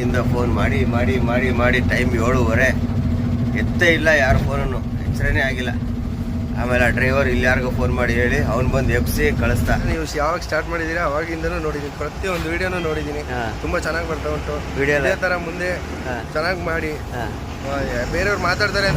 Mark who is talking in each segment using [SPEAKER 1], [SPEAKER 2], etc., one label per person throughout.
[SPEAKER 1] ಇಂದ ಫೋನ್ ಮಾಡಿ ಮಾಡಿ ಮಾಡಿ ಮಾಡಿ ಟೈಮ್ 7:30 ಎತ್ತೇ ಇಲ್ಲ, ಯಾರು ಫೋನನ್ನು ಎಚ್ಚರನೇ ಆಗಿಲ್ಲ. ಆಮೇಲೆ ಆ ಡ್ರೈವರ್ ಇಲ್ಲಿ ಯಾರಿಗೋ ಫೋನ್ ಮಾಡಿ ಹೇಳಿ ಅವ್ನು ಬಂದು ಎಬ್ಸಿ ಕಳಿಸ್ತಾ.
[SPEAKER 2] ನೀವು ಯಾವಾಗ ಸ್ಟಾರ್ಟ್ ಮಾಡಿದ್ದೀರಾ ಅವಾಗಿಂದನೂ ನೋಡಿದ್ದೀನಿ, ಪ್ರತಿಯೊಂದು ವಿಡಿಯೋನೂ ನೋಡಿದ್ದೀನಿ. ತುಂಬ ಚೆನ್ನಾಗಿ ಬರ್ತಾ ಉಂಟು ವಿಡಿಯೋ. ಇದೇ ಥರ ಮುಂದೆ ಚೆನ್ನಾಗಿ ಮಾಡಿ. ಬೇರೆಯವ್ರು ಮಾತಾಡ್ತಾರೆ.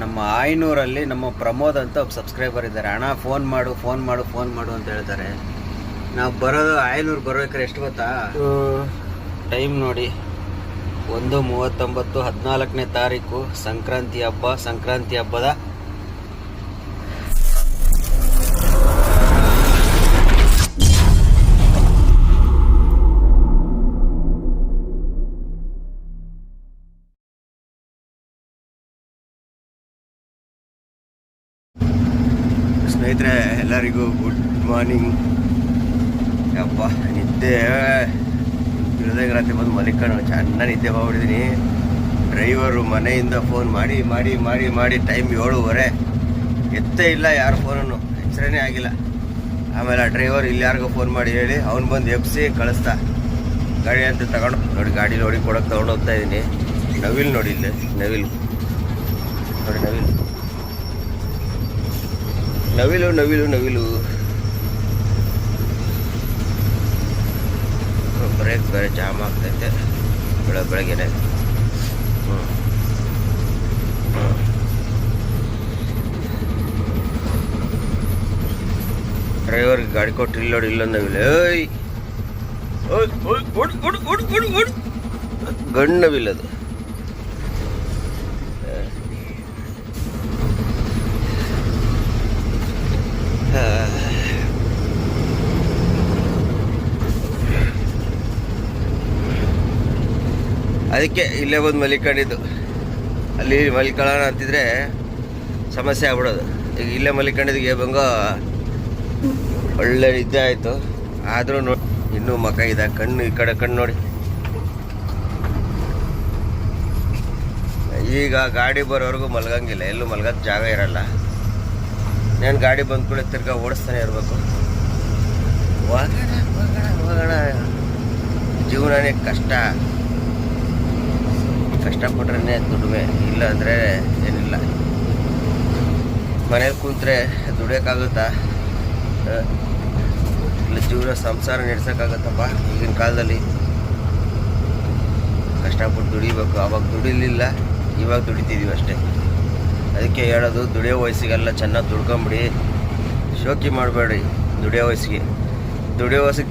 [SPEAKER 1] ನಮ್ಮ ಆಯ್ನೂರಲ್ಲಿ ನಮ್ಮ ಪ್ರಮೋದ್ ಅಂತ ಒಬ್ಬ ಸಬ್ಸ್ಕ್ರೈಬರ್ ಇದ್ದಾರೆ. ಅಣ್ಣ ಫೋನ್ ಮಾಡು ಫೋನ್ ಮಾಡು ಫೋನ್ ಮಾಡು ಅಂತ ಹೇಳ್ತಾರೆ. ನಾವು ಬರೋದು ಆಯ್ನೂರು ಬರ್ಬೇಕಾದ್ರೆ ಎಷ್ಟು ಗೊತ್ತಾ? ಟೈಮ್ ನೋಡಿ 1:39, 14ನೇ ತಾರೀಕು ಸಂಕ್ರಾಂತಿ ಹಬ್ಬ. ಸಂಕ್ರಾಂತಿ ಹಬ್ಬದ ಸ್ನೇಹಿತರೆ ಎಲ್ಲರಿಗೂ ಗುಡ್ ಮಾರ್ನಿಂಗ್. ಯಪ್ಪ ನಿದ್ದೆ ಇಳಿದಾಗ ರಾತ್ರಿ ಬಂದು ಮಲಿಕೊಂಡು ಚೆನ್ನಾಗಿ ನಿದ್ದೆ ಮಾಡ್ಬಿಟ್ಟಿದ್ದೀನಿ. ಡ್ರೈವರು ಮನೆಯಿಂದ ಫೋನ್ ಮಾಡಿ ಮಾಡಿ ಮಾಡಿ ಮಾಡಿ ಟೈಮ್ 7:30 ಎತ್ತೇ ಇಲ್ಲ, ಯಾರು ಫೋನನ್ನು ಎಚ್ಚರನೇ ಆಗಿಲ್ಲ. ಆಮೇಲೆ ಆ ಡ್ರೈವರ್ ಇಲ್ಲಿ ಯಾರಿಗೋ ಫೋನ್ ಮಾಡಿ ಹೇಳಿ ಅವ್ನು ಬಂದು ಎಬ್ಸಿ ಕಳಿಸ್ತಾ. ಗಾಡಿ ಅಂತ ತಗೊಂಡು ನೋಡಿ, ಗಾಡಿ ನೋಡಿ ಕೊಡೋಕೆ ತೊಗೊಂಡು ಹೋಗ್ತಾ ಇದ್ದೀನಿ. ನವಿಲ್ ನೋಡಿ, ಇಲ್ಲಿ ನವಿಲು ನೋಡಿ, ನವಿಲು ನವಿಲು ನವಿಲು. ಬ್ರೇಕ್ ಬೇರೆ ಜಾಮ್ ಆಗ್ತೈತೆ ಬೆಳಗ್ಗೆನೆ. ಡ್ರೈವರ್ಗೆ ಗಾಡಿ ಕೊಟ್ಟು ಇಲ್ಲಿ ನೋಡಿ, ಇಲ್ಲೊಂದು ನವಿಲು. ಗಂಡು ನವಿಲದು. ಅದಕ್ಕೆ ಇಲ್ಲೇ ಬಂದು ಮಲಿಕೊಂಡಿದ್ದು. ಅಲ್ಲಿ ಮಲಿಕೊಳ್ಳೋಣ ಅಂತಿದ್ರೆ ಸಮಸ್ಯೆ ಆಗ್ಬಿಡೋದು. ಈಗ ಇಲ್ಲೇ ಮಲಿಕೊಂಡಿದ್ದಕ್ಕೆ ಬಂಗೋ ಒಳ್ಳೆ ನಿದ್ದೆ ಆಯಿತು. ಆದರೂ ಇನ್ನೂ ಮಕ ಇದೆ. ಕಣ್ಣು ಈ ಕಡೆ ಕಣ್ಣು ನೋಡಿ. ಈಗ ಗಾಡಿ ಬರೋವರೆಗೂ ಮಲ್ಗಂಗಿಲ್ಲ, ಎಲ್ಲೂ ಮಲ್ಗೋದು ಜಾಗ ಇರಲ್ಲ. ನಾನು ಗಾಡಿ ಬಂದ ಕೂಡ ತಿರ್ಗಾ ಓಡಿಸ್ತಾನೆ ಇರಬೇಕು. ಹೋಗೋಣ. ಜೀವನನೇ ಕಷ್ಟಪಟ್ರೆ ದುಡಿಮೆ, ಇಲ್ಲ ಅಂದರೆ ಏನಿಲ್ಲ. ಮನೇಲಿ ಕೂತ್ರೆ ದುಡಿಯೋಕ್ಕಾಗುತ್ತಾ? ಇಲ್ಲ ಜೀವನ ಸಂಸಾರ ನಡೆಸೋಕ್ಕಾಗತ್ತಪ್ಪ ಈಗಿನ ಕಾಲದಲ್ಲಿ? ಕಷ್ಟಪಟ್ಟು ದುಡಿಬೇಕು. ಆವಾಗ ದುಡಿಲಿಲ್ಲ, ಇವಾಗ ದುಡಿತಿದ್ದೀವಿ ಅಷ್ಟೇ. ಅದಕ್ಕೆ ಹೇಳೋದು, ದುಡಿಯೋ ವಯಸ್ಸಿಗೆಲ್ಲ ಚೆನ್ನಾಗಿ ದುಡ್ಕೊಂಬಿಡಿ, ಶೋಕಿ ಮಾಡಬೇಡ್ರಿ. ದುಡಿಯೋ ವಯಸ್ಸಿಗೆ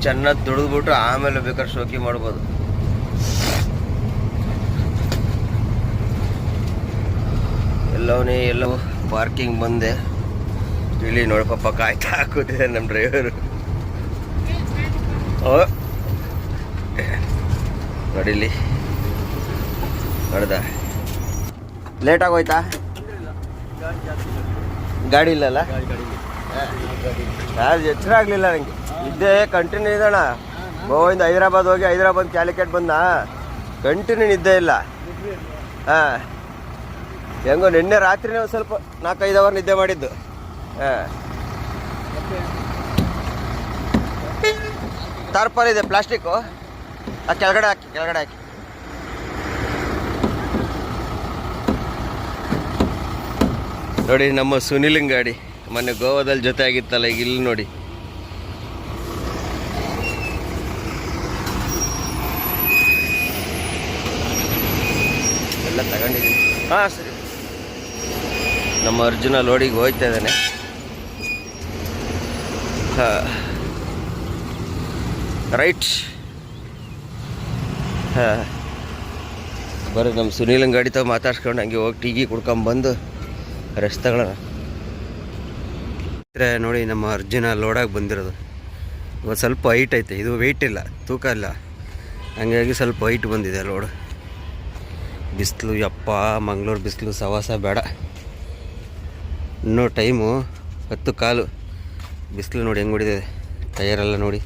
[SPEAKER 1] ಚೆನ್ನಾಗಿ ದುಡಿದ್ಬಿಟ್ಟು ಆಮೇಲೆ ಬೇಕಾದ್ರೆ ಶೋಕಿ ಮಾಡ್ಬೋದು. ಎಲ್ಲವೂ ಪಾರ್ಕಿಂಗ್ ಬಂದೆ. ಇಲ್ಲಿ ನೋಡಿ ಪಾಪ ಕಾಯ್ತಾ ಹಾಕುತ್ತಿದೆ ನಮ್ಮ ಡ್ರೈವರು. ನೋಡಿಲ್ಲಿ ನೋಡ್ದ, ಲೇಟಾಗೋಯ್ತಾ? ಗಾಡಿ ಇಲ್ಲಲ್ಲ? ಯಾರು ಎಚ್ಚರ ಆಗಲಿಲ್ಲ ನನಗೆ. ಇದ್ದೇ ಕಂಟಿನ್ಯೂ ಇದಣ್ಣ. ಗೋವಿಂದ ಹೈದರಾಬಾದ್ ಹೋಗಿ ಹೈದರಾಬಾದ್ ಕ್ಯಾಲಿಕಟ್ ಬಂದ, ಕಂಟಿನ್ಯೂ ನಿದ್ದೆ ಇಲ್ಲ. ಹಾಂ, ಹೆಂಗೋ ನಿನ್ನೆ ರಾತ್ರಿನೇ ಒಂದು ಸ್ವಲ್ಪ 4-5 ಅವರ್ ನಿದ್ದೆ ಮಾಡಿದ್ದು. ಹಾಂ, ತಾರ್ಪಾಲ್ ಇದೆ ಪ್ಲಾಸ್ಟಿಕ್ಕು, ಆ ಕೆಳಗಡೆ ಹಾಕಿ. ನೋಡಿ ನಮ್ಮ ಸುನಿಲಿಂಗ್ ಗಾಡಿ ಮೊನ್ನೆ ಗೋವಾದಲ್ಲಿ ಜೊತೆ ಆಗಿತ್ತಲ್ಲ, ಈಗ ಇಲ್ಲಿ ನೋಡಿ. ಎಲ್ಲ ತಗೊಂಡಿದ್ದೀನಿ. ಹಾಂ ಸರಿ. ನಮ್ಮ ಅರ್ಜುನ ಲೋಡಿಗೆ ಹೋಗ್ತಾ ಇದ್ದಾನೆ. ಹಾಂ, ರೈಟ್. ಹಾಂ, ಬರ್ರಿ ನಮ್ಮ ಸುನೀಲಂಗೆ ಗಾಡಿ ತಾವು ಮಾತಾಡ್ಸ್ಕೊಂಡು ಹಂಗೆ ಹೋಗಿ ಟೀಗಿ ಕುಡ್ಕೊಂಬಂದು ರೆಸ್ಟ್ ತಗೊಳ್ಳೋಣ. ನೋಡಿ ನಮ್ಮ ಅರ್ಜುನ ಲೋಡಾಗಿ ಬಂದಿರೋದು. ಇವತ್ತು ಸ್ವಲ್ಪ ಹೈಟ್ ಐತೆ, ಇದು ವೆಯ್ಟ್ ಇಲ್ಲ, ತೂಕ ಇಲ್ಲ, ಹಂಗಾಗಿ ಸ್ವಲ್ಪ ಹೈಟ್ ಬಂದಿದೆ ಲೋಡ್. ಬಿಸಿಲು ಯಪ್ಪ, ಮಂಗಳೂರು ಬಿಸಿಲು ಸವಾಸ ಬೇಡ. ಇನ್ನೂ ಟೈಮು 10 ಕಾಲು. ಬಿಸಿಲು ನೋಡಿ ಹೆಂಗೆ ಹೊಡಿದಿದೆ, ಟಯರೆಲ್ಲ ನೋಡಿ.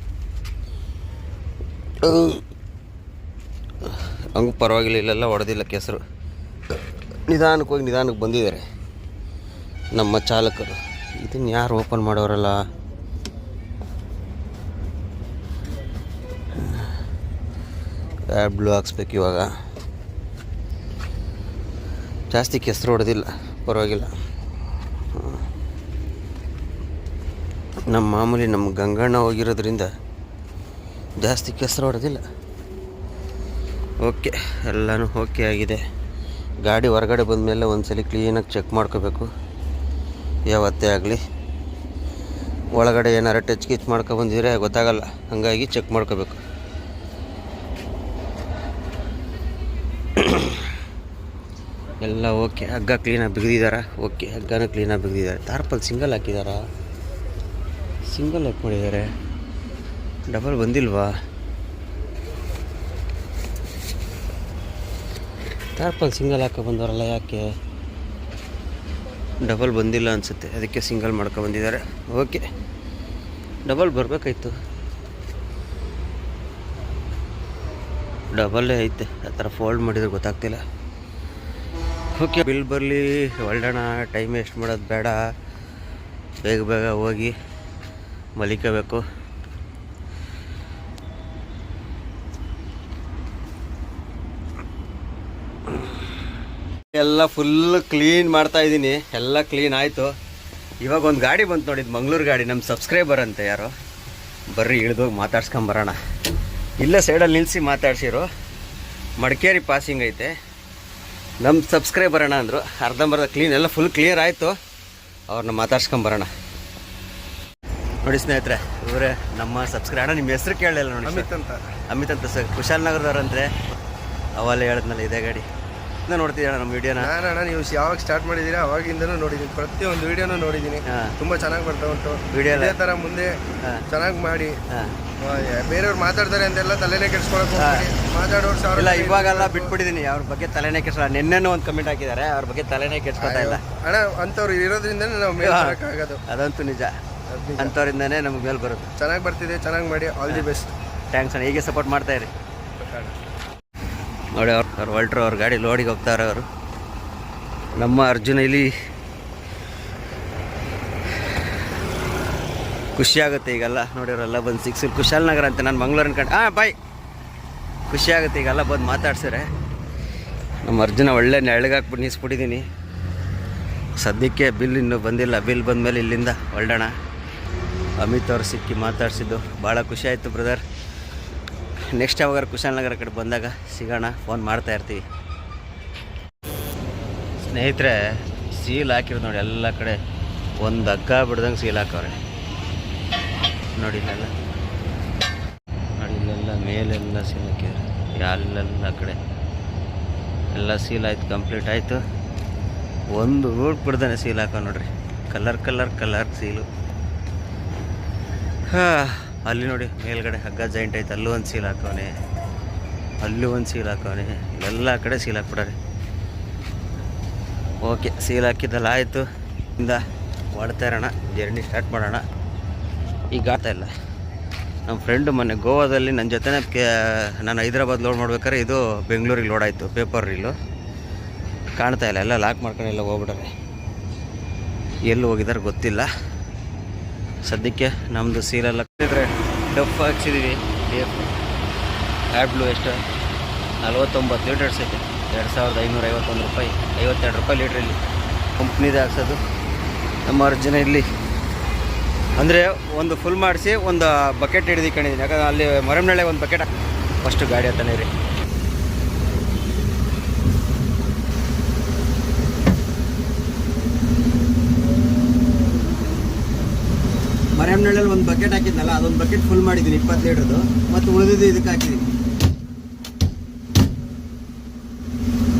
[SPEAKER 1] ಹಂಗೂ ಪರವಾಗಿಲ್ಲ, ಇಲ್ಲೆಲ್ಲ ಹೊಡೆದಿಲ್ಲ ಕೆಸರು. ನಿಧಾನಕ್ಕೆ ಬಂದಿದ್ದಾರೆ ನಮ್ಮ ಚಾಲಕರು. ಇದನ್ನು ಯಾರು ಓಪನ್ ಮಾಡೋರಲ್ಲ. ಬ್ಲೂ ಹಾಕ್ಸ್ಬೇಕು ಇವಾಗ. ಜಾಸ್ತಿ ಕೆಸರು ಹೊಡೆದಿಲ್ಲ, ಪರವಾಗಿಲ್ಲ. ನಮ್ಮ ಮಾಮೂಲಿ ನಮ್ಮ ಗಂಗಣ್ಣ ಹೋಗಿರೋದ್ರಿಂದ ಜಾಸ್ತಿ ಕೆಸರು ಹೊಡೆದಿಲ್ಲ. ಓಕೆ, ಎಲ್ಲನೂ ಓಕೆ ಆಗಿದೆ. ಗಾಡಿ ಹೊರಗಡೆ ಬಂದಮೇಲೆ ಒಂದ್ಸಲ ಕ್ಲೀನಾಗಿ ಚೆಕ್ ಮಾಡ್ಕೋಬೇಕು ಯಾವತ್ತೇ ಆಗಲಿ. ಒಳಗಡೆ ಏನಾರು ಟಚ್ ಗಿಚ್ ಮಾಡ್ಕೊಬಂದಿದ್ರೆ ಗೊತ್ತಾಗಲ್ಲ, ಹಾಗಾಗಿ ಚೆಕ್ ಮಾಡ್ಕೋಬೇಕು. ಎಲ್ಲ ಓಕೆ. ಹಗ್ಗ ಕ್ಲೀನಾಗಿ ಬಿಗಿದಿದ್ದಾರೆ. ಓಕೆ, ಹಗ್ಗನೂ ಕ್ಲೀನಾಗಿ ಬಿಗಿದಿದ್ದಾರೆ. Tarpaulin single ಹಾಕಿದಾರಾ? ಸಿಂಗಲ್ ಹಾಕಿ ಮಾಡಿದ್ದಾರೆ, ಡಬಲ್ ಬಂದಿಲ್ವಾ? ತಾರ್ಪಲ್ ಸಿಂಗಲ್ ಹಾಕೋ ಬಂದವರಲ್ಲ, ಯಾಕೆ ಡಬಲ್ ಬಂದಿಲ್ಲ ಅನಿಸುತ್ತೆ, ಅದಕ್ಕೆ ಸಿಂಗಲ್ ಮಾಡ್ಕೊ ಬಂದಿದ್ದಾರೆ. Okay, double ಬರಬೇಕಾಯ್ತು. ಡಬಲ್ಲೇ ಐತೆ, ಆ ಥರ ಫೋಲ್ಡ್ ಮಾಡಿದ್ರೆ ಗೊತ್ತಾಗ್ತಿಲ್ಲ. ಓಕೆ, ಬಿಲ್ ಬರಲಿ, ಹೊರಡೋಣ. ಟೈಮ್ ವೇಸ್ಟ್ ಮಾಡೋದು ಬೇಡ, ಬೇಗ ಹೋಗಿ ಮಲಿಕೋಬೇಕು. ಎಲ್ಲ ಫುಲ್ ಕ್ಲೀನ್ ಮಾಡ್ತಾ ಇದ್ದೀನಿ. ಎಲ್ಲ ಕ್ಲೀನ್ ಆಯಿತು. ಇವಾಗ ಒಂದು ಗಾಡಿ ಬಂತು ನೋಡಿ, ಮಂಗಳೂರು ಗಾಡಿ. ನಮ್ಮ ಸಬ್ಸ್ಕ್ರೈಬರ್ ಅಂತೆ ಯಾರೋ. ಬರ್ರಿ ಇಳಿದೋಗಿ ಮಾತಾಡ್ಸ್ಕೊಂಬರೋಣ. ಇಲ್ಲೇ ಸೈಡಲ್ಲಿ ನಿಲ್ಲಿಸಿ ಮಾತಾಡ್ಸಿರು. ಮಡಿಕೇರಿ ಪಾಸಿಂಗ್ ಐತೆ. ನಮ್ಮ ಸಬ್ಸ್ಕ್ರೈಬರ್ ಅಣ್ಣ ಅಂದರು. ಅರ್ಧಂಬರ್ಧ ಕ್ಲೀನ್, ಎಲ್ಲ ಫುಲ್ ಕ್ಲಿಯರ್ ಆಯಿತು. ಅವ್ರನ್ನ ಮಾತಾಡ್ಸ್ಕೊಂಬರೋಣ. ನೋಡಿ ಸ್ನೇಹಿತರೆ, ಇವರೇ ನಮ್ಮ ಅಣ್ಣ. ನಿಮ್ಮ ಹೆಸರು ಕೇಳಲಿಲ್ಲ ನೋಡಿ. ಅಮಿತ್ ಅಂತ ಸರ್, ಕುಶಾಲನಗರದವ್ರಂದ್ರೆ. ಅವಲ್ಲೇ ಹೇಳಿದ್ನಲ್ಲ, ಇದೇ ಗಾಡಿ ನೋಡ್ತಿದ್ದೀರ ನಮ್ಮ ವಿಡಿಯೋನ.
[SPEAKER 2] ಅಣ್ಣ ನೀವು ಯಾವಾಗ ಸ್ಟಾರ್ಟ್ ಮಾಡಿದ್ದೀರಾ ಅವಾಗಿಂದನೂ ನೋಡಿದ್ದೀನಿ, ಪ್ರತಿಯೊಂದು ವಿಡಿಯೋನೂ ನೋಡಿದ್ದೀನಿ. ತುಂಬ ಚೆನ್ನಾಗಿ ಬರ್ತಾ ಉಂಟು ವಿಡಿಯೋ. ಇದೇ ಥರ ಮುಂದೆ ಚೆನ್ನಾಗಿ ಮಾಡಿ. ಬೇರೆಯವ್ರು ಮಾತಾಡ್ತಾರೆ ಅಂತೆಲ್ಲ ತಲೆನೇ ಕೆಡ್ಸ್ಕೊಳಕ್ಕೆ ಮಾತಾಡೋರು ಸಾವಿರ
[SPEAKER 1] ಇಲ್ಲ. ಇವಾಗೆಲ್ಲ ಬಿಟ್ಬಿಟ್ಟಿದ್ದೀನಿ, ಅವ್ರ ಬಗ್ಗೆ ತಲೆನೇ ಕೆಡ್ಸಲ್ಲ. ನಿನ್ನೆನೂ ಒಂದು ಕಮೆಂಟ್ ಹಾಕಿದ್ದಾರೆ, ಅವ್ರ ಬಗ್ಗೆ ತಲೆನೇ ಕೆಡ್ಸ್ಕೊತಾ ಇಲ್ಲ
[SPEAKER 2] ಅಣ್ಣ. ಅಂಥವ್ರು ಇರೋದ್ರಿಂದನೇ ನಾವು ಮೇಲೆ ಬರೋಕ್ಕಾಗೋದು.
[SPEAKER 1] ಅದಂತೂ ನಿಜ. ಅಂಥವ್ರಿಂದನೇ ನಮ್ಗೆ ಮೇಲೆ ಬರುತ್ತೆ.
[SPEAKER 2] ಚೆನ್ನಾಗಿ ಬರ್ತಿದೆ, ಚೆನ್ನಾಗಿ ಮಾಡಿ. All the best.
[SPEAKER 1] ಥ್ಯಾಂಕ್ಸ್ ಅಣ್ಣ, ಹೀಗೆ ಸಪೋರ್ಟ್ ಮಾಡ್ತಾ ಇರಿ. ನೋಡಿ ಅವ್ರು ಹೊಲ್ಟ್ರು, ಅವ್ರ ಗಾಡಿ ಲೋಡಿಗೆ ಹೋಗ್ತಾರೆ ಅವರು. ನಮ್ಮ ಅರ್ಜುನ ಇಲ್ಲಿ ಖುಷಿ ಆಗುತ್ತೆ ಈಗೆಲ್ಲ ನೋಡಿರೋಲ್ಲ ಬಂದು ಸಿಕ್ಸ್ ಕುಶಾಲನಗರ ಅಂತ. ನಾನು ಮಂಗಳೂರು ಅನ್ಕೊಂಡು ಬಾಯ್. ಖುಷಿ ಆಗುತ್ತೆ ಈಗೆಲ್ಲ ಬಂದು ಮಾತಾಡ್ಸಿದ್ರೆ. ನಮ್ಮ ಅರ್ಜುನ ಒಳ್ಳೆ ನೆಳಗಾಕ್ಬಿಟ್ಟು ನಿಲ್ಲಿಸ್ಬಿಟ್ಟಿದ್ದೀನಿ. ಸದ್ಯಕ್ಕೆ ಬಿಲ್ ಇನ್ನೂ ಬಂದಿಲ್ಲ. ಬಿಲ್ ಬಂದಮೇಲೆ ಇಲ್ಲಿಂದ ಹೊರಡೋಣ. ಅಮಿತ್ ಅವ್ರು ಸಿಕ್ಕಿ ಮಾತಾಡಿಸಿದ್ದು ಭಾಳ ಖುಷಿ ಆಯಿತು ಬ್ರದರ್. ನೆಕ್ಸ್ಟ್ ಯಾವಾಗ ಕುಶಾಲನಗರ ಕಡೆ ಬಂದಾಗ ಸಿಗೋಣ, ಫೋನ್ ಮಾಡ್ತಾ ಇರ್ತೀವಿ. ಸ್ನೇಹಿತರೆ, ಸೀಲ್ ಹಾಕಿರೋದು ನೋಡಿ ಎಲ್ಲ ಕಡೆ. ಒಂದು ಹಗ್ಗ ಬಿಡ್ದಂಗೆ ಸೀಲ್ ಹಾಕವ್ರೆ ನೋಡಿ. ಇಲ್ಲೆಲ್ಲ ನೋಡಿ, ಇಲ್ಲೆಲ್ಲ ಮೇಲೆಲ್ಲ ಸೀಲ್ ಹಾಕಿದ್ದಾರೆ. ಅಲ್ಲೆಲ್ಲ ಕಡೆ ಎಲ್ಲ ಸೀಲ್ ಆಯಿತು, ಕಂಪ್ಲೀಟ್ ಆಯಿತು. ಒಂದು ರೂಟ್ ಬಿಡ್ದಾನೆ ಸೀಲ್ ಹಾಕೋ ನೋಡ್ರಿ. Colour seal. ಅಲ್ಲಿ ನೋಡಿ ಮೇಲ್ಗಡೆ ಹಗ್ಗ ಜಾಯಿಂಟ್ ಐತೆ, ಅಲ್ಲೂ ಒಂದು ಸೀಲ್ ಹಾಕವನೆ, ಅಲ್ಲೂ ಒಂದು ಸೀಲ್ ಹಾಕವನೆ. ಎಲ್ಲ ಕಡೆ ಸೀಲ್ ಹಾಕ್ಬಿಟ್ಟಾರೆ. ಓಕೆ, ಸೀಲ್ ಹಾಕಿದ್ದೆಲ್ಲ ಆಯಿತು. ಇಂದ ಹೊಡ್ತಾ ಇರೋಣ, ಜರ್ನಿ ಸ್ಟಾರ್ಟ್ ಮಾಡೋಣ. ಈಗ ಆಗ್ತಾ ಇಲ್ಲ. ನಮ್ಮ ಫ್ರೆಂಡು ಮೊನ್ನೆ ಗೋವಾದಲ್ಲಿ ನನ್ನ ಜೊತೆನೇ ನಾನು ಹೈದ್ರಾಬಾದ್ ಲೋಡ್ ಮಾಡ್ಬೇಕಾದ್ರೆ ಇದು ಬೆಂಗಳೂರಿಗೆ ಲೋಡ್ ಆಯಿತು. ಪೇಪರ್ ರೀಲು ಕಾಣ್ತಾ ಇಲ್ಲ, ಎಲ್ಲ ಲಾಕ್ ಮಾಡ್ಕೊಂಡು ಎಲ್ಲ ಹೋಗ್ಬಿಟ್ಟಾರೆ. ಎಲ್ಲಿ ಹೋಗಿದ್ದಾರೆ ಗೊತ್ತಿಲ್ಲ. ಸದ್ಯಕ್ಕೆ ನಮ್ಮದು ಸೀಲೆಲ್ಲ ಇದ್ರೆ ಡಫ್ ಹಾಕ್ಸಿದ್ದೀವಿ. ಬ್ಲೂ ಎಷ್ಟು 49 ಲೀಟರ್ಸ್ ಐತೆ. 2551 ರೂಪಾಯಿ, 52 ರೂಪಾಯಿ ಲೀಟ್ರಲ್ಲಿ ಕಂಪ್ನಿದೇ ಹಾಕ್ಸೋದು. ನಮ್ಮ ಅರ್ಜುನ ಇಲ್ಲಿ ಅಂದರೆ ಒಂದು ಫುಲ್ ಮಾಡಿಸಿ ಒಂದು ಬಕೆಟ್ ಹಿಡಿದಿಕೊಂಡಿದ್ದೀನಿ. ಯಾಕಂದ್ರೆ ಅಲ್ಲಿ ಮರಮ್ನಳ್ಳೆ ಒಂದು ಬಕೆಟ್ ಫಸ್ಟು ಗಾಡಿ ಹತ್ತಾನೆ ರೀ. ಮರಮ್ನಳ್ಳಿಯಲ್ಲಿ ಒಂದು ಬಕೆಟ್ ಹಾಕಿದ್ನಲ್ಲ, ಅದೊಂದು ಬಕೆಟ್ ಫುಲ್ ಮಾಡಿದ್ದೀನಿ 20 ಲೀಟ್ರದ್ದು. ಮತ್ತು ಉಳಿದಿದ್ದು ಇದಕ್ಕೆ ಹಾಕಿದ್ದೀನಿ.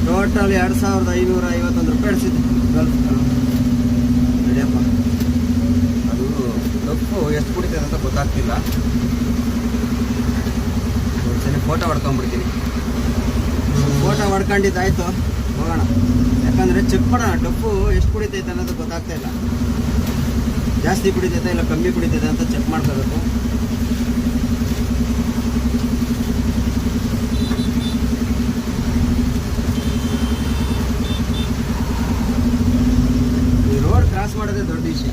[SPEAKER 1] ಟೋಟಲ್ 2551 ರೂಪಾಯಿ ಹಿಡಿಸಿದ್ದೆ. ನಡಿಯಪ್ಪ, ಅದು ತಪ್ಪು ಎಷ್ಟು ಕುಡಿತದೆ ಅಂತ ಗೊತ್ತಾಗ್ತಿಲ್ಲ. ಒಂದ್ಸಲ ಫೋಟೋ ಹೊಡ್ಕೊಂಡ್ಬಿಡ್ತೀನಿ. ಫೋಟೋ ಹೊಡ್ಕೊಂಡಿದ್ದಾಯ್ತು, ಹೋಗೋಣ. ಯಾಕಂದರೆ ಚೆಕ್ ಮಾಡೋಣ ಡಪ್ಪು ಎಷ್ಟು ಕುಡಿತೈತೆ ಅನ್ನೋದು ಗೊತ್ತಾಗ್ತಾ ಇಲ್ಲ.
[SPEAKER 3] ಜಾಸ್ತಿ ಕುಡಿತೈತೆ ಇಲ್ಲ ಕಮ್ಮಿ ಕುಡಿತೈತೆ ಅಂತ ಚೆಕ್ ಮಾಡ್ಕೋಬೇಕು. ಈ ರೋಡ್ ಕ್ರಾಸ್ ಮಾಡೋದೇ ದೊಡ್ಡ ವಿಷಯ.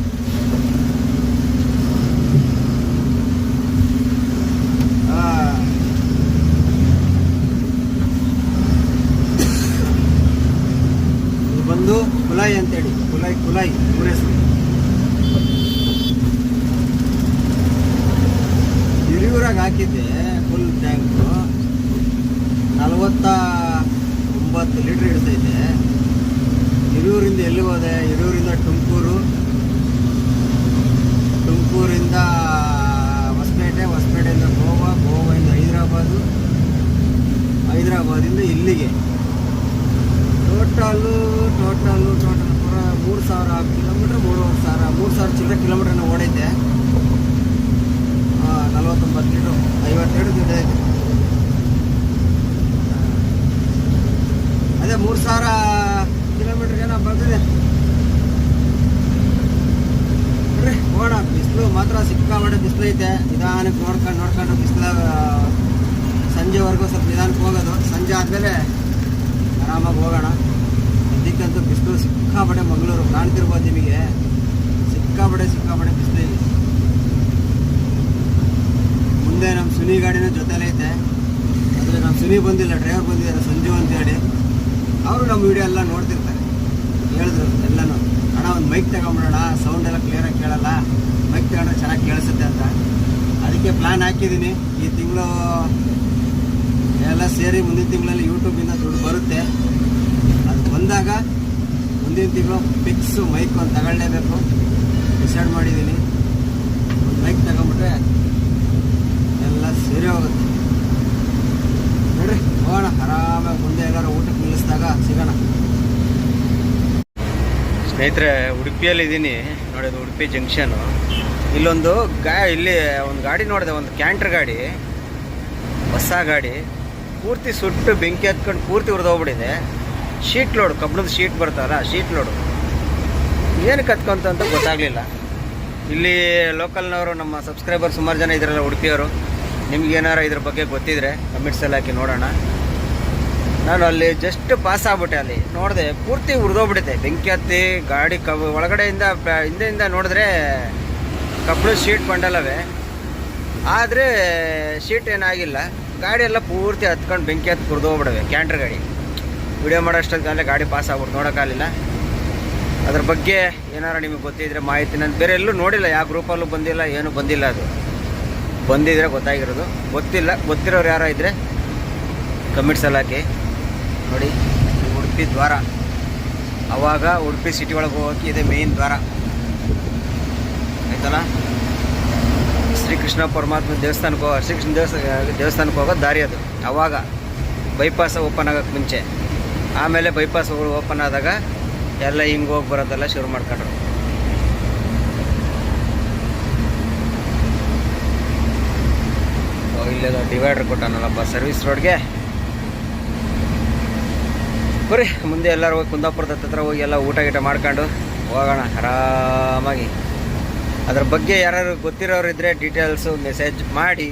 [SPEAKER 3] ಇದು ಬಂದು ಕುಲಾಯಿ ಅಂತೇಳಿ, ಕುಲಾಯಿ ಊರ ಹೆಸರು. ಹಿರಿಯೂರಾಗ ಹಾಕಿದ್ದೆ ಫುಲ್ ಟ್ಯಾಂಕು 49 ಲೀಟ್ರ್ ಹಿಡಿತೈತೆ. ಹಿರಿಯೂರಿಂದ ಎಲ್ಲಿ ಹೋದೆ? ಹಿರಿಯೂರಿಂದ ತುಮಕೂರಿಂದ ಹೊಸಪೇಟೆಯಿಂದ ಗೋವಾದಿಂದ ಹೈದರಾಬಾದಿಂದ ಇಲ್ಲಿಗೆ ಟೋಟಲ್ ಪೂರ 3,000 ಕಿಲೋಮೀಟ್ರ್, 3,500 ಚಿಲ್ಲರೆ ಕಿಲೋಮೀಟ್ರನ್ನ ಓಡೈತೆ. 49 ಲೀಟ್ರು 52 ಹಿಡಿದೈತೆ. ಅದೇ 3,000 ಕಿಲೋಮೀಟ್ರಿಗೆ ನಾವು ಬರ್ತಿದೆ ನೋಡ್ರಿ. ಹೋಗೋಣ. ಬಿಸಿಲು ಮಾತ್ರ ಸಿಕ್ಕಾಪಟ್ಟೆ ಬಿಸಿಲು ಐತೆ. ನಿಧಾನಕ್ಕೆ ನೋಡ್ಕೊಂಡು ಬಿಸಿಲ ಸಂಜೆವರೆಗೂ ಸ್ವಲ್ಪ ನಿಧಾನಕ್ಕೆ ಹೋಗೋದು. ಸಂಜೆ ಆದಮೇಲೆ ಆರಾಮಾಗಿ ಹೋಗೋಣ. ಇದಕ್ಕಂತೂ ಬಿಸಿಲು ಸಿಕ್ಕಾಪಟ್ಟೆ. ಮಂಗಳೂರು ಕಾಣ್ತಿರ್ಬೋದು ನಿಮಗೆ. ಸಿಕ್ಕಾಪಟ್ಟೆ ಬಿಸಿಲು ಇಲ್ಲಿ. ಮುಂದೆ ನಮ್ಮ ಸುನಿ ಗಾಡಿನೂ ಜೊತೆಲೇ ಐತೆ. ಆದರೆ ನಮ್ಮ ಸುನಿ ಬಂದಿಲ್ಲ, ಡ್ರೈವರ್ ಬಂದಿದ್ದಾರೆ ಸಂಜು ಅಂತೇಳಿ. ಅವರು ನಮ್ಮ ವಿಡಿಯೋ ಎಲ್ಲ ನೋಡ್ತಿರ್ತಾರೆ. ಹೇಳಿದ್ರು ಎಲ್ಲನೂ, ಅಣ್ಣ ಒಂದು ಮೈಕ್ ತಗೊಂಬಿಡೋಣ, ಸೌಂಡ್ ಎಲ್ಲ ಕ್ಲಿಯರಾಗಿ ಕೇಳಲ್ಲ, ಮೈಕ್ ತಗೊಂಡ್ರೆ ಚೆನ್ನಾಗಿ ಕೇಳಿಸುತ್ತೆ ಅಂತ. ಅದಕ್ಕೆ ಪ್ಲ್ಯಾನ್ ಹಾಕಿದ್ದೀನಿ. ಈ ತಿಂಗಳು ಎಲ್ಲ ಸೇರಿ ಮುಂದಿನ ತಿಂಗಳಲ್ಲಿ ಯೂಟ್ಯೂಬಿಂದ ದುಡ್ಡು ಬರುತ್ತೆ. ಅದು ಬಂದಾಗ ಮುಂದಿನ ತಿಂಗಳು ಫಿಕ್ಸು ಮೈಕ್ ಒಂದು ತಗೊಳ್ಳೇಬೇಕು ಡಿಸೈಡ್ ಮಾಡಿದ್ದೀನಿ. ಒಂದು ಮೈಕ್ ತಗೊಂಬಿಟ್ರೆ ಎಲ್ಲ ಸೇರಿ ಹೋಗುತ್ತೆ ನೋಡ್ರಿ. ಹೋಗೋಣ ಆರಾಮಾಗಿ. ಮುಂದೆ ಎಲ್ಲರೂ ಊಟಕ್ಕೆ ನಿಲ್ಲಿಸಿದಾಗ ಸಿಗೋಣ.
[SPEAKER 1] ಸ್ನೇಹಿತರೆ, ಉಡುಪಿಯಲ್ಲಿದ್ದೀನಿ ನೋಡಿ. ಅದು ಉಡುಪಿ ಜಂಕ್ಷನು. ಇಲ್ಲೊಂದು ಇಲ್ಲಿ ಒಂದು ಗಾಡಿ ನೋಡಿದೆ, ಒಂದು ಕ್ಯಾಂಟ್ರ್ ಗಾಡಿ, ಹೊಸ ಗಾಡಿ. ಪೂರ್ತಿ ಸುಟ್ಟು ಬೆಂಕಿ ಹತ್ಕೊಂಡು ಪೂರ್ತಿ ಹುರಿದೋಗ್ಬಿಟ್ಟಿದೆ. ಶೀಟ್ ಲೋಡು, ಕಬ್ಬಣದ ಶೀಟ್ ಬರ್ತಾರಲ್ಲ, ಶೀಟ್ ಲೋಡು. ಏನಕ್ಕೆ ಹತ್ಕೊಂತ ಅಂತ ಗೊತ್ತಾಗಲಿಲ್ಲ. ಇಲ್ಲಿ ಲೋಕಲ್ನವರು, ನಮ್ಮ ಸಬ್ಸ್ಕ್ರೈಬರ್ ಸುಮಾರು ಜನ ಇದ್ರಲ್ಲ ಉಡುಪಿಯವರು. ನಿಮ್ಗೇನಾರು ಇದ್ರ ಬಗ್ಗೆ ಗೊತ್ತಿದ್ರೆ ಕಮೆಂಟ್ಸಲ್ಲಿ ಹಾಕಿ ನೋಡೋಣ. ನಾನು ಅಲ್ಲಿ ಜಸ್ಟ್ ಪಾಸ್ ಆಗ್ಬಿಟ್ಟೆ. ಅಲ್ಲಿ ನೋಡಿದೆ ಪೂರ್ತಿ ಹುರಿದೋಗ್ಬಿಟ್ಟಿದೆ, ಬೆಂಕಿ ಹತ್ತಿ ಗಾಡಿ ಹಿಂದೆಯಿಂದ ನೋಡಿದ್ರೆ ಕಬ್ಬಣದ ಶೀಟ್ ಬಂಡಲ್ಲವೇ, ಆದರೆ ಶೀಟ್ ಏನಾಗಿಲ್ಲ. ಗಾಡಿ ಎಲ್ಲ ಪೂರ್ತಿ ಹತ್ಕೊಂಡು ಬೆಂಕಿ ಹತ್ತಿ ಹುರಿದೋಗ್ಬಿಡವೆ. ಕ್ಯಾಂಟ್ರ್ ಗಾಡಿ. ವಿಡಿಯೋ ಮಾಡೋಷ್ಟೊತ್ತಲ್ಲೇ ಗಾಡಿ ಪಾಸ್ ಆಗ್ಬಿಟ್ಟು ನೋಡೋಕ್ಕಾಗಲಿಲ್ಲ. ಅದ್ರ ಬಗ್ಗೆ ಏನಾರು ನಿಮಗೆ ಗೊತ್ತಿದ್ರೆ ಮಾಹಿತಿ. ನಾನು ಬೇರೆ ಎಲ್ಲೂ ನೋಡಿಲ್ಲ, ಯಾವ ಗ್ರೂಪಲ್ಲೂ ಬಂದಿಲ್ಲ, ಏನೂ ಬಂದಿಲ್ಲ. ಅದು ಬಂದಿದ್ರೆ ಗೊತ್ತಾಗಿರೋದು. ಗೊತ್ತಿರೋರು ಯಾರೋ ಇದ್ದರೆ ಕಮೆಂಟ್ಸಲ್ಲಿ ಹಾಕಿ ನೋಡಿ. ಉಡುಪಿ ದ್ವಾರ, ಆವಾಗ ಉಡುಪಿ ಸಿಟಿ ಒಳಗೆ ಹೋಗೋಕ್ಕೆ ಇದೆ ಮೇನ್ ದ್ವಾರ ಆಯ್ತಲ್ಲ. ಶ್ರೀಕೃಷ್ಣ ಪರಮಾತ್ಮ ಶ್ರೀಕೃಷ್ಣ ದೇವಸ್ಥಾನಕ್ಕೆ ಹೋಗೋ ದಾರಿ ಅದು. ಆವಾಗ ಬೈಪಾಸ್ ಓಪನ್ ಆಗೋಕ್ಕೆ ಮುಂಚೆ. ಆಮೇಲೆ ಬೈಪಾಸ್ ಓಪನ್ ಆದಾಗ ಎಲ್ಲ ಹಿಂಗೆ ಹೋಗಿ ಬರೋದೆಲ್ಲ ಶುರು ಮಾಡ್ಕೊಂಡ್ರು. ಇಲ್ಲೆಲ್ಲ ಡಿವೈಡರ್ ಕೊಟ್ಟಾನಲ್ಲಪ್ಪ ಸರ್ವಿಸ್ ರೋಡ್ಗೆ. ಬರ್ರಿ ಮುಂದೆ ಎಲ್ಲರೂ ಹೋಗಿ ಕುಂದಾಪುರದ ಹತ್ರ ಹೋಗಿ ಎಲ್ಲ ಊಟ ಮಾಡ್ಕೊಂಡು ಹೋಗೋಣ ಆರಾಮಾಗಿ. ಅದ್ರ ಬಗ್ಗೆ ಯಾರು ಗೊತ್ತಿರೋರು ಇದ್ದರೆ ಡೀಟೇಲ್ಸು ಮೆಸೇಜ್ ಮಾಡಿ.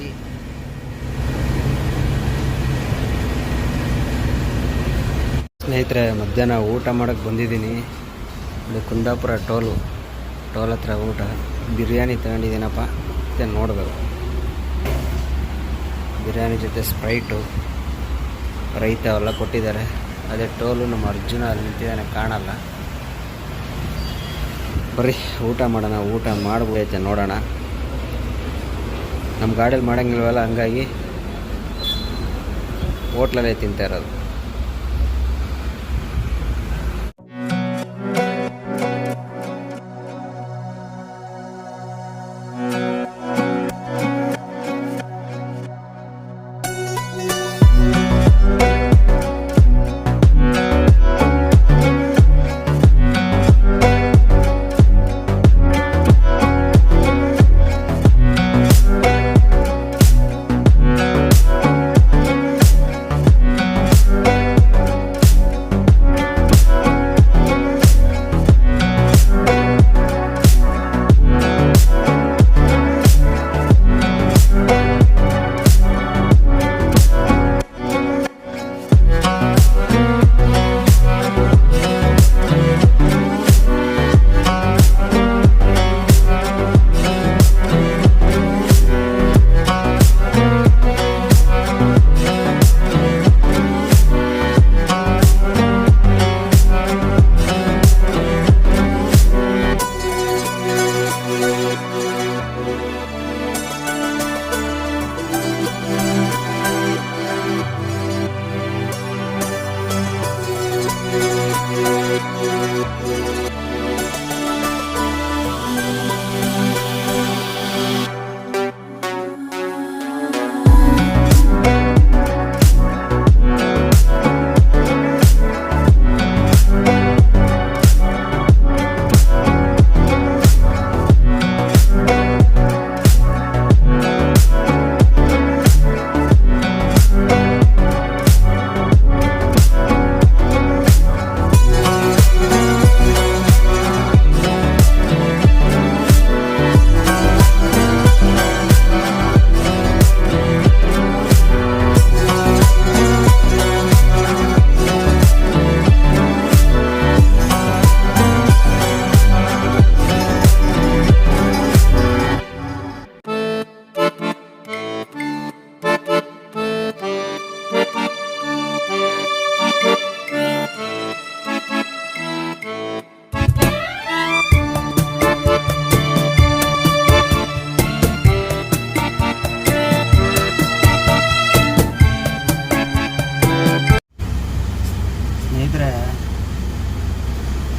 [SPEAKER 1] ಸ್ನೇಹಿತರೆ, ಮಧ್ಯಾಹ್ನ ಊಟ ಮಾಡೋಕ್ಕೆ ಬಂದಿದ್ದೀನಿ. ಇದು ಕುಂದಾಪುರ ಟೋಲ್ ಹತ್ರ ಊಟ. ಬಿರಿಯಾನಿ ತಗೊಂಡಿದ್ದೀನಪ್ಪ ಮತ್ತು ನೋಡಬೇಕು. ಬಿರಿಯಾನಿ ಜೊತೆ ಸ್ಪ್ರೈಟು, ರೈತ ಎಲ್ಲ ಕೊಟ್ಟಿದ್ದಾರೆ. ಅದೇ ಟೋಲು. ನಮ್ಮ ಅರ್ಜುನ ಅಲ್ಲಿ ನಿಂತಿದ್ದಾನೆ, ಕಾಣಲ್ಲ. ಬರ್ರಿ ಊಟ ಮಾಡೋಣ. ಊಟ ಮಾಡ್ಬೋದೈತೆ ನೋಡೋಣ. ನಮ್ಮ ಗಾಡಿಯಲ್ಲಿ ಮಾಡೋಂಗಿಲ್ವಲ್ಲ, ಹಂಗಾಗಿ ಹೋಟ್ಲಲ್ಲೇ ತಿಂತಾ ಇರೋದು.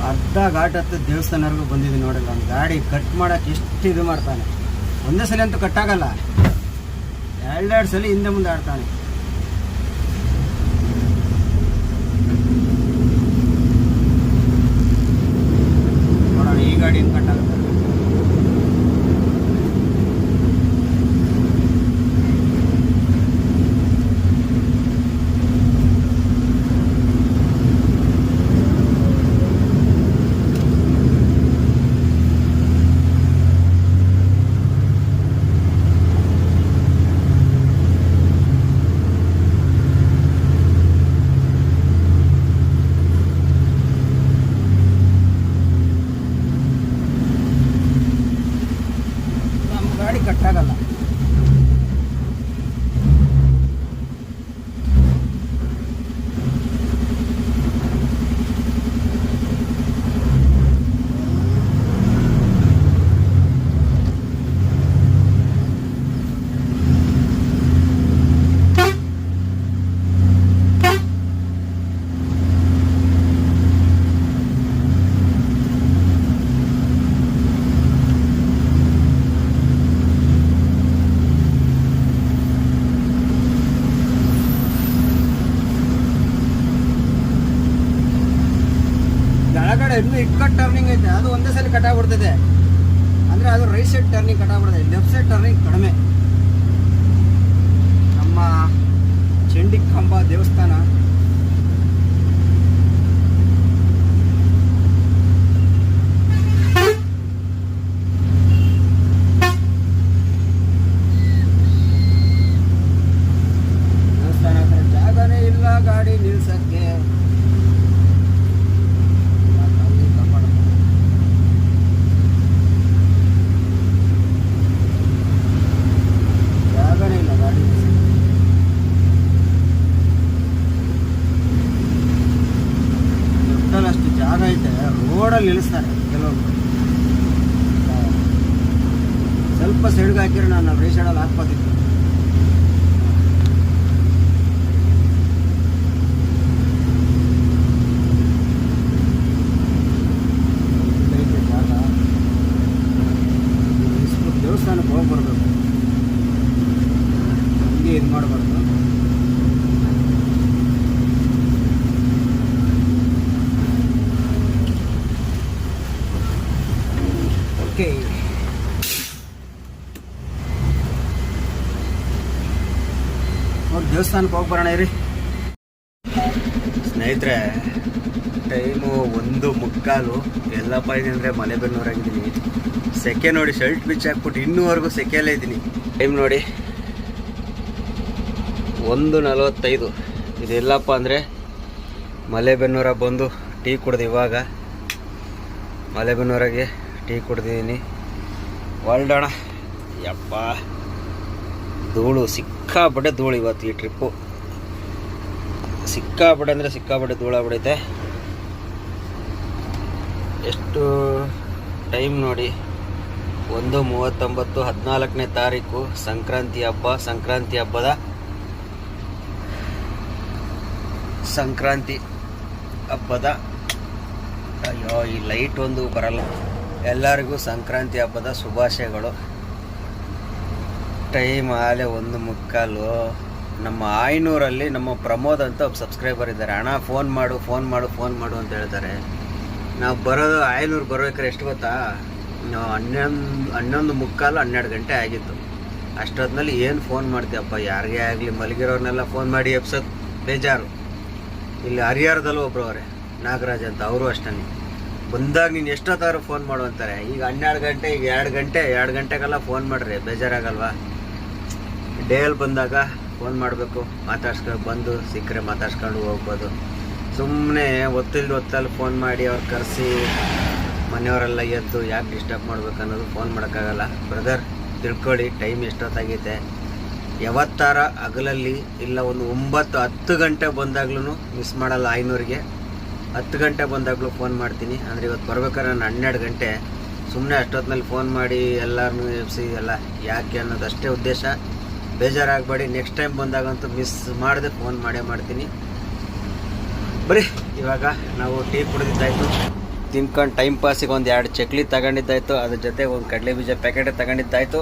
[SPEAKER 3] ಅರ್ಧ ಘಾಟ್ ಹತ್ತು ದೇವಸ್ಥಾನವರೆಗೂ ಬಂದಿದ್ದೀನಿ ನೋಡಿಲ್ಲ. ಒಂದು ಗಾಡಿ ಕಟ್ ಮಾಡೋಕೆ ಎಷ್ಟು ಇದು ಮಾಡ್ತಾನೆ. ಒಂದೇ ಸಲ ಅಂತೂ ಕಟ್ಟಾಗಲ್ಲ, ಎರಡೆರಡು ಸಲ ಹಿಂದೆ ಮುಂದೆ ಆಡ್ತಾನೆ. ನೋಡೋಣ ಈ ಗಾಡಿ ಹೆಂಗೆ ಕಟ್ಟಾಗುತ್ತೆ. ಕಟ್ಟಾಗಲ್ಲ. ಕೆಳಗಡೆ ಇನ್ನೂ ಇಕ್ಕಟ್ಟು ಟರ್ನಿಂಗ್ ಐತೆ, ಅದು ಒಂದೇ ಸಲ ಕಟ್ಟಾಗ್ಬಿಡ್ತದೆ. ಅಂದರೆ ಅದು ರೈಟ್ ಸೈಡ್ ಟರ್ನಿಂಗ್ ಕಟ್ಟಾಗ್ಬಿಡ್ತದೆ, ಲೆಫ್ಟ್ ಸೈಡ್ ಟರ್ನಿಂಗ್ ಕಡಿಮೆ. ನಮ್ಮ ಚಂಡಿಕಾಂಬ ದೇವಸ್ಥಾನ ದೇವಸ್ಥಾನ ಹತ್ರ ಜಾಗನೇ ಇಲ್ಲ ಗಾಡಿ ನಿಲ್ಸಕ್ಕೆ. ಅಷ್ಟು ಜಾಗ ಐತೆ, ರೋಡಲ್ಲಿ ನಿಲ್ಲಿಸ್ತಾರೆ ಕೆಲವೊಬ್ರು. ಸ್ವಲ್ಪ ಸೈಡ್ಗೆ ಹಾಕಿದ್ರೆ ನಾನು ರೈಟ್ ಸೈಡಲ್ಲಿ ಹಾಕ್ಬೋದಿತ್ತು. ಜಾಗ ದೇವಸ್ಥಾನಕ್ಕೆ ಹೋಗಿ ಬರ್ಬೇಕು, ಹಂಗೆ ಇದು ಮಾಡಬಾರ್ದು. ಓಕೆ, ದೇವಸ್ಥಾನಕ್ಕೆ ಹೋಗಿ ಬರೋಣ ಇರಿ
[SPEAKER 1] ಸ್ನೇಹಿತರೆ. ಟೈಮು 1:15. ಎಲ್ಲಪ್ಪ ಇದ್ದೀನಿ ಅಂದರೆ ಮಲೆಬೆನ್ನೂರಾಗಿದ್ದೀನಿ. ಸೆಕೆ ನೋಡಿ, ಶರ್ಟ್ ಬಿಚ್ಚಿ ಹಾಕ್ಬಿಟ್ಟು ಇನ್ನೂವರೆಗೂ ಸೆಕೆಯಲ್ಲೇ ಇದ್ದೀನಿ. ಟೈಮ್ ನೋಡಿ 1:45. ಇದೆಲ್ಲಪ್ಪ ಅಂದರೆ ಮಲೆಬೆನ್ನೂರ ಬಂದು ಟೀ ಕುಡ್ದು ಇವಾಗ ಮಲೆಬೆನ್ನೂರಾಗೆ ಟೀ ಕುಡ್ದಿದ್ದೀನಿ. ಹೊರಡೋಣ. ಯಪ್ಪ ಧೂಳು, ಸಿಕ್ಕಾಪಟ್ಟೆ ಧೂಳು ಇವತ್ತು. ಈ ಟ್ರಿಪ್ಪು ಸಿಕ್ಕಾಪಟ್ಟೆ ಅಂದರೆ ಸಿಕ್ಕಾಪಟ್ಟೆ ಧೂಳಾಗ್ಬಿಡೈತೆ. ಎಷ್ಟು ಟೈಮ್ ನೋಡಿ
[SPEAKER 3] 1/39 14ನೇ ತಾರೀಕು ಸಂಕ್ರಾಂತಿ ಹಬ್ಬದ ಅಯ್ಯೋ ಈ ಲೈಟ್ ಒಂದು ಬರಲ್ಲ. ಎಲ್ಲರಿಗೂ ಸಂಕ್ರಾಂತಿ ಹಬ್ಬದ ಶುಭಾಶಯಗಳು. ಟೈಮ್ ಆಲೆ 1:45. ನಮ್ಮ ಆಯ್ನೂರಲ್ಲಿ ನಮ್ಮ ಪ್ರಮೋದ್ ಅಂತ ಒಬ್ಬ ಸಬ್ಸ್ಕ್ರೈಬರ್ ಇದ್ದಾರೆ. ಅಣ್ಣ ಫೋನ್ ಮಾಡು ಅಂತ ಹೇಳ್ತಾರೆ. ನಾವು ಬರೋದು ಆಯ್ನೂರು ಬರೋಕ್ರೆ ಎಷ್ಟು ಗೊತ್ತಾ, 11:45 12 ಗಂಟೆ ಆಗಿತ್ತು. ಅಷ್ಟೊತ್ತಿನಲ್ಲಿ ಏನು ಫೋನ್ ಮಾಡ್ತೀಯಪ್ಪ, ಯಾರಿಗೇ ಆಗಲಿ ಮಲಗಿರೋರ್ನೆಲ್ಲ ಫೋನ್ ಮಾಡಿ ಎಬ್ಸೋದು ಬೇಜಾರು. ಇಲ್ಲಿ ಹರಿಹರದಲ್ಲೂ ಒಬ್ರು ಅವರೇ, ನಾಗರಾಜ್ ಅಂತ, ಅವರು ಅಷ್ಟೇ. ಬಂದಾಗ ನೀನು ಎಷ್ಟೊತ್ತಾದ್ರೂ ಫೋನ್ ಮಾಡು ಅಂತಾರೆ. ಈಗ 12 ಗಂಟೆ, ಈಗ 2 ಗಂಟೆಗೆಲ್ಲ ಫೋನ್ ಮಾಡಿರಿ ಬೇಜಾರಾಗಲ್ವಾ? ಡೇಯಲ್ಲಿ ಬಂದಾಗ ಫೋನ್ ಮಾಡಬೇಕು, ಬಂದು ಸಿಕ್ಕರೆ ಮಾತಾಡ್ಸ್ಕೊಂಡು ಹೋಗ್ಬೋದು. ಸುಮ್ಮನೆ ಹೊತ್ತಲ್ಲಿ ಫೋನ್ ಮಾಡಿ ಅವ್ರು ಕರೆಸಿ ಮನೆಯವರೆಲ್ಲ ಎದ್ದು ಯಾಕೆ ಡಿಸ್ಟರ್ಬ್ ಮಾಡ್ಬೇಕು ಅನ್ನೋದು ಫೋನ್ ಮಾಡೋಕ್ಕಾಗಲ್ಲ. ಬ್ರದರ್ ತಿಳ್ಕೊಳ್ಳಿ, ಟೈಮ್ ಎಷ್ಟೊತ್ತಾಗೈತೆ. ಯಾವತ್ತಾರ ಹಗಲಲ್ಲಿ ಇಲ್ಲ ಒಂದು 9-10 ಗಂಟೆ ಬಂದಾಗ್ಲೂ ಮಿಸ್ ಮಾಡಲ್ಲ. ಆಯ್ನೂರಿಗೆ 10 ಗಂಟೆ ಬಂದಾಗಲೂ ಫೋನ್ ಮಾಡ್ತೀನಿ. ಅಂದರೆ ಇವತ್ತು ಬರ್ಬೇಕಾದ್ರೆ ನಾನು 12 ಗಂಟೆ ಸುಮ್ಮನೆ ಅಷ್ಟೊತ್ತಿನಲ್ಲಿ ಫೋನ್ ಮಾಡಿ ಎಲ್ಲರನ್ನೂ ಎಬ್ಸಿ ಎಲ್ಲ ಯಾಕೆ ಅನ್ನೋದಷ್ಟೇ ಉದ್ದೇಶ. ಬೇಜಾರಾಗಬೇಡಿ, ನೆಕ್ಸ್ಟ್ ಟೈಮ್ ಬಂದಾಗಂತೂ ಮಿಸ್ ಮಾಡದೆ ಫೋನ್ ಮಾಡ್ತೀನಿ. ಬರೀ ಇವಾಗ ನಾವು ಟೀ ಕುಡಿದಿದ್ದಾಯಿತು, ತಿನ್ಕೊಂಡು ಟೈಮ್ ಪಾಸಿಗೆ ಒಂದು 2 ಚಕ್ಲಿ ತಗೊಂಡಿದ್ದಾಯಿತು, ಅದ್ರ ಜೊತೆ ಒಂದು ಕಡಲೆ ಬೀಜ ಪ್ಯಾಕೆಟ್ ತಗೊಂಡಿದ್ದಾಯಿತು.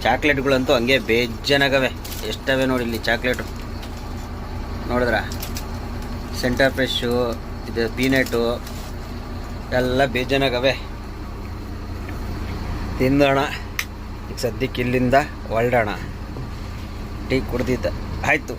[SPEAKER 3] ಚಾಕ್ಲೇಟ್ಗಳಂತೂ ಹಂಗೆ ಬೇಜಾನಾಗವೆ, ಎಷ್ಟವೆ ನೋಡಿ ಇಲ್ಲಿ ಚಾಕ್ಲೇಟು ನೋಡಿದ್ರ, ಸೆಂಟರ್ ಫ್ರೆಶ್ಶು, ಇದು ಪೀನಟು ಎಲ್ಲ ಬೇಜಾನಾಗವೆ. ತಿಂದೋಣ. ಈಗ ಸದ್ಯಕ್ಕೆ ಇಲ್ಲಿಂದ ಹೊರಡೋಣ. ಟೀ ಕುಡ್ದಿದ್ದ ಆಯಿತು.